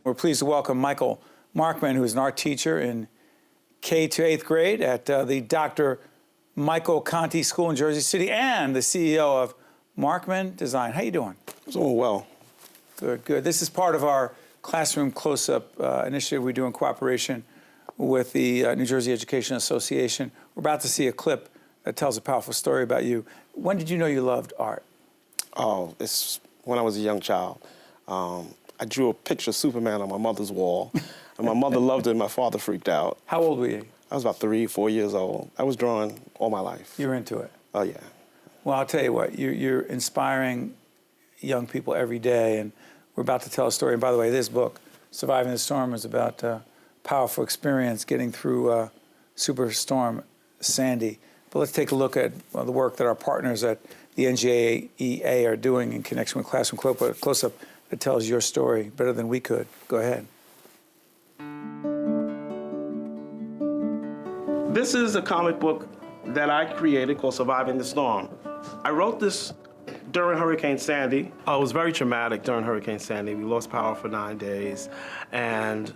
We're pleased to welcome Michael Markman, who is an art teacher in K to 8th grade at the Dr. Michael Conti School in Jersey City, and the CEO of Markman Design. How you doing? Doing well. Good, good. This is part of our classroom close-up initiative we do in cooperation with the New Jersey Education Association. We're about to see a clip that tells a powerful story about you. When did you know you loved art? Oh, it's when I was a young child. I drew a picture of Superman on my mother's wall, and my mother loved it, and my father freaked out. How old were you? I was about 3, 4 years old. I was drawing all my life. You were into it? Oh, yeah. Well, I'll tell you what, you're inspiring young people every day, and we're about to tell a story. And by the way, this book, Surviving the Storm, is about a powerful experience getting through Superstorm Sandy. But let's take a look at the work that our partners at the NJEA are doing in connection with Classroom Close-Up that tells your story better than we could. Go ahead. This is a comic book that I created called Surviving the Storm. I wrote this during Hurricane Sandy. It was very traumatic during Hurricane Sandy. We lost power for 9 days, and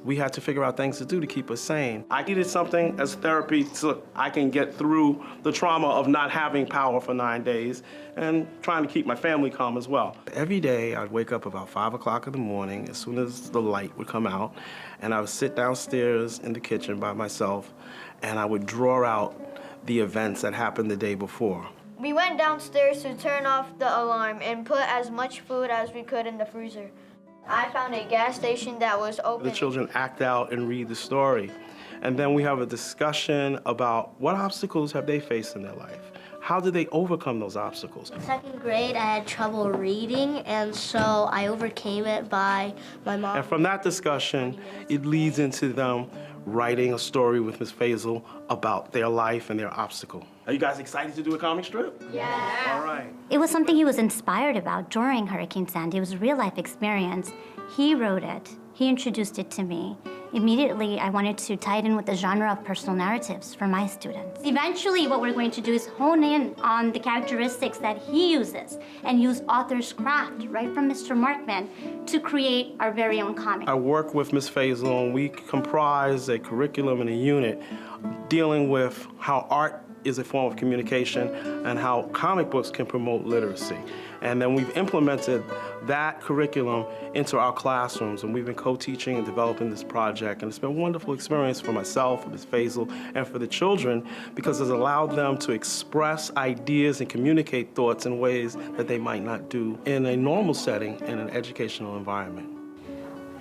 we had to figure out things to do to keep us sane. I needed something as therapy so I can get through the trauma of not having power for 9 days and trying to keep my family calm as well. Every day I'd wake up about 5 o'clock in the morning as soon as the light would come out, and I would sit downstairs in the kitchen by myself, and I would draw out the events that happened the day before. We went downstairs to turn off the alarm and put as much food as we could in the freezer. I found a gas station that was open. The children act out and read the story. And then we have a discussion about what obstacles have they faced in their life? How did they overcome those obstacles? Second grade, I had trouble reading, and so I overcame it by my mom. And from that discussion, it leads into them writing a story with Ms. Faisal about their life and their obstacle. Are you guys excited to do a comic strip? Yeah. All right. It was something he was inspired about during Hurricane Sandy. It was a real-life experience. He wrote it. He introduced it to me. Immediately, I wanted to tie it in with the genre of personal narratives for my students. Eventually, what we're going to do is hone in on the characteristics that he uses and use author's craft, right from Mr. Markman, to create our very own comic. I work with Ms. Faisal, and we comprise a curriculum and a unit dealing with how art is a form of communication and how comic books can promote literacy. And then we've implemented that curriculum into our classrooms, and we've been co-teaching and developing this project, and it's been a wonderful experience for myself, for Ms. Faisal, and for the children, because it's allowed them to express ideas and communicate thoughts in ways that they might not do in a normal setting in an educational environment.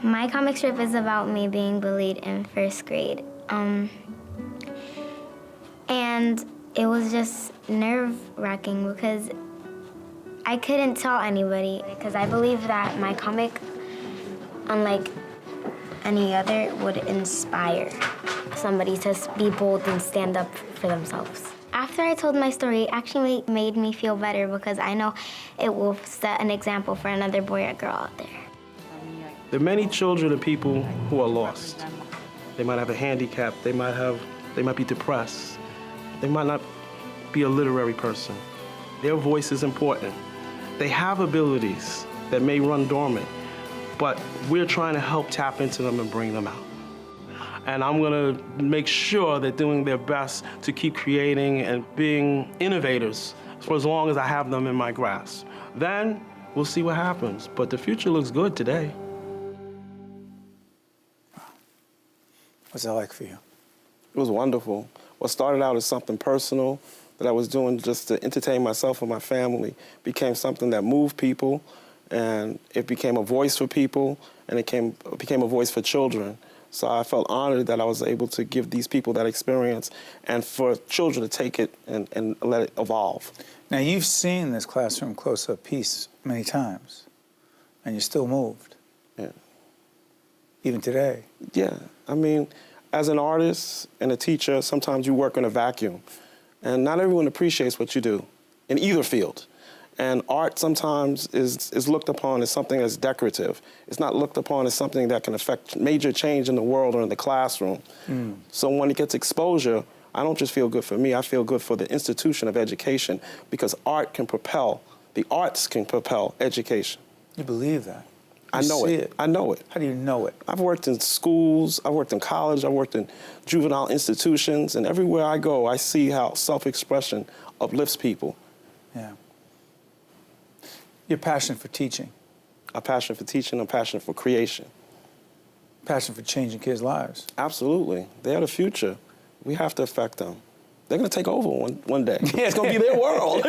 My comic strip is about me being bullied in first grade. And it was just nerve-wracking because I couldn't tell anybody, because I believe that my comic, unlike any other, would inspire somebody to be bold and stand up for themselves. After I told my story, it actually made me feel better because I know it will set an example for another boy or girl out there. There are many children and people who are lost. They might have a handicap, they might be depressed, they might not be a literary person. Their voice is important. They have abilities that may run dormant, but we're trying to help tap into them and bring them out. And I'm gonna make sure they're doing their best to keep creating and being innovators for as long as I have them in my grasp. Then we'll see what happens, but the future looks good today. What's that like for you? It was wonderful. What started out as something personal that I was doing just to entertain myself and my family became something that moved people, and it became a voice for people, and it became a voice for children. So I felt honored that I was able to give these people that experience and for children to take it and let it evolve. Now, you've seen this classroom close-up piece many times, and you're still moved. Yeah. Even today. Yeah, I mean, as an artist and a teacher, sometimes you work in a vacuum, and not everyone appreciates what you do in either field. And art sometimes is looked upon as something that's decorative. It's not looked upon as something that can affect major change in the world or in the classroom. So when it gets exposure, I don't just feel good for me, I feel good for the institution of education, because art can propel, the arts can propel education. You believe that? I know see it. I know it. How do you know it? I've worked in schools, I've worked in college, I've worked in juvenile institutions, and everywhere I go, I see how self-expression uplifts people. Yeah. You're passionate for teaching. I'm passionate for teaching, I'm passionate for creation. Passionate for changing kids' lives. Absolutely. They're the future. We have to affect them. They're going to take over one day. It's going to be their world.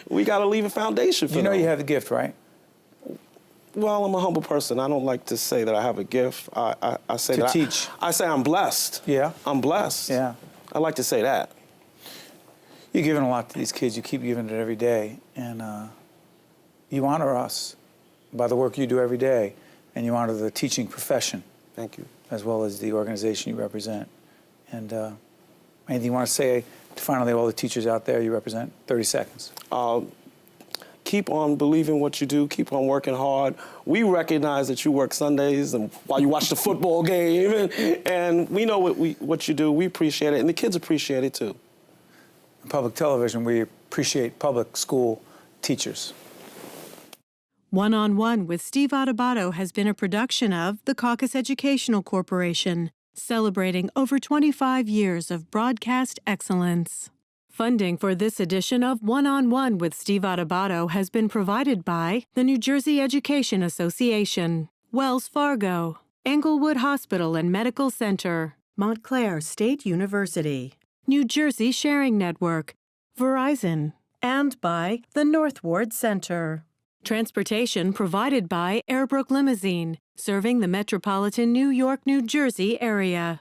We got to leave a foundation for them. You know you have the gift, right? Well, I'm a humble person. I don't like to say that I have a gift. I say To that teach. I say I'm blessed. Yeah. I'm blessed. Yeah. I like to say that. You're giving a lot to these kids. You keep giving it every day. And you honor us by the work you do every day. And you honor the teaching profession. Thank you. As well as the organization you represent. And anything you want to say to finally all the teachers out there you represent? 30 seconds. Keep on believing what you do. Keep on working hard. We recognize that you work Sundays and while you watch the football game, and we know what you do. We appreciate it, and the kids appreciate it too. In public television, we appreciate public school teachers. One-on-One with Steve Adubato has been a production of the Caucus Educational Corporation, celebrating over 25 years of broadcast excellence. Funding for this edition of One-on-One with Steve Adubato has been provided by the New Jersey Education Association, Wells Fargo, Englewood Hospital and Medical Center, Montclair State University, New Jersey Sharing Network, Verizon, and by the North Ward Center. Transportation provided by Airbrook Limousine, serving the metropolitan New York, New Jersey area.